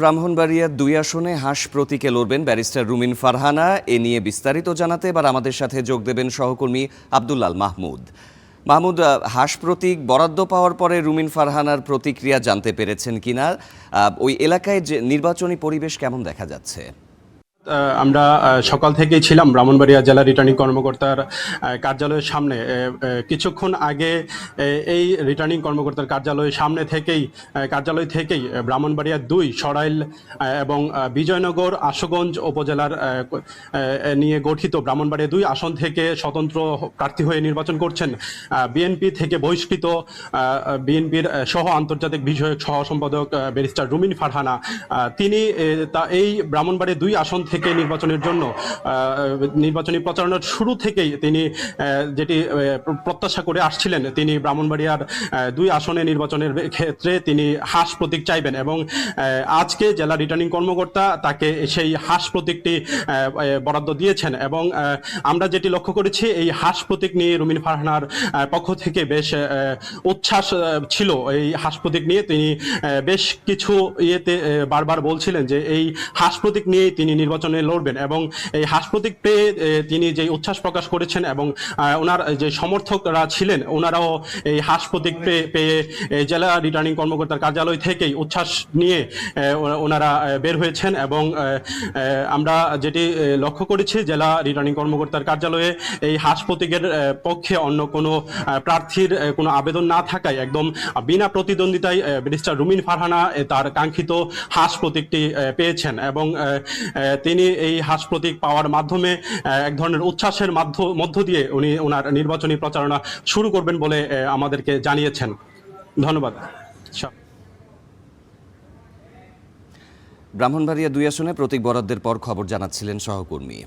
ব্রাহ্মণবাড়িয়ার ২ আসনে হাঁস প্রতীকে লড়বেন ব্যারিস্টার রুমিন ফারহানা। এ নিয়ে বিস্তারিত জানাতে এবার আমাদের সাথে যোগ দেবেন সহকর্মী আব্দুল্লাল মাহমুদ। মাহমুদ, হাঁস প্রতীক বরাদ্দ পাওয়ার পরে রুমিন ফারহানার প্রতিক্রিয়া জানতে পেরেছেন কিনা? ওই এলাকায় যে নির্বাচনী পরিবেশ কেমন দেখা যাচ্ছে? আমরা সকাল থেকেই ছিলাম ব্রাহ্মণবাড়িয়া জেলা রিটার্নিং কর্মকর্তার কার্যালয়ের সামনে। কিছুক্ষণ আগে এই রিটার্নিং কর্মকর্তার কার্যালয় থেকেই ব্রাহ্মণবাড়িয়া ২ সরাইল এবং বিজয়নগর আশুগঞ্জ উপজেলার নিয়ে গঠিত ব্রাহ্মণবাড়িয়া ২ আসন থেকে স্বতন্ত্র প্রার্থী হয়ে নির্বাচন করছেন বিএনপি থেকে বহিষ্কৃত বিএনপির সহ আন্তর্জাতিক বিষয়ক সহ সম্পাদক ব্যারিস্টার রুমিন ফারহানা। তিনি এই ব্রাহ্মণবাড়িয়া ২ আসন থেকে নির্বাচনের জন্য নির্বাচনী প্রচারণার শুরু থেকেই তিনি যেটি প্রত্যাশা করে আসছিলেন, তিনি ব্রাহ্মণবাড়িয়ার ২ আসনে নির্বাচনের ক্ষেত্রে তিনি হাঁস প্রতীক চাইবেন এবং আজকে জেলা রিটার্নিং কর্মকর্তা তাকে সেই হাঁস প্রতীকটি বরাদ্দ দিয়েছেন। এবং আমরা যেটি লক্ষ্য করেছি, এই হাঁস প্রতীক নিয়ে রুমিন ফারহানার পক্ষ থেকে বেশ উচ্ছ্বাস ছিল। এই হাঁস প্রতীক নিয়ে তিনি বেশ কিছু বারবার বলছিলেন যে এই হাঁস প্রতীক নিয়ে তিনি নির্বাচনে লড়বেন এবং এই হাঁস প্রতীক পেয়ে তিনি যে উচ্ছ্বাস প্রকাশ করেছেন এবং ওনার যে সমর্থকরা ছিলেন ওনারাও এই হাঁস প্রতীক পেয়ে জেলা রিটার্নিং কর্মকর্তার কার্যালয় থেকেই উচ্ছ্বাস নিয়ে ওনারা বের হয়েছেন। এবং আমরা যেটি লক্ষ্য করেছি, জেলা রিটার্নিং কর্মকর্তার কার্যালয়ে এই হাঁস প্রতীকের পক্ষে অন্য কোনো প্রার্থীর কোনো আবেদন না থাকায় একদম বিনা প্রতিদ্বন্দ্বিতায় ব্যারিস্টার রুমিন ফারহানা তার কাঙ্ক্ষিত হাঁস প্রতীকটি পেয়েছেন এবং তিনি এই হাঁস প্রতীক পাওয়ার মাধ্যমে এক ধরনের উচ্ছ্বাসের মধ্য দিয়ে উনি ওনার নির্বাচনী প্রচারণা শুরু করবেন বলে আমাদেরকে জানিয়েছেন। ধন্যবাদ। ব্রাহ্মণবাড়িয়া ২ আসনে প্রতীক বরাদ্দের পর খবর জানাচ্ছিলেন সহকর্মী।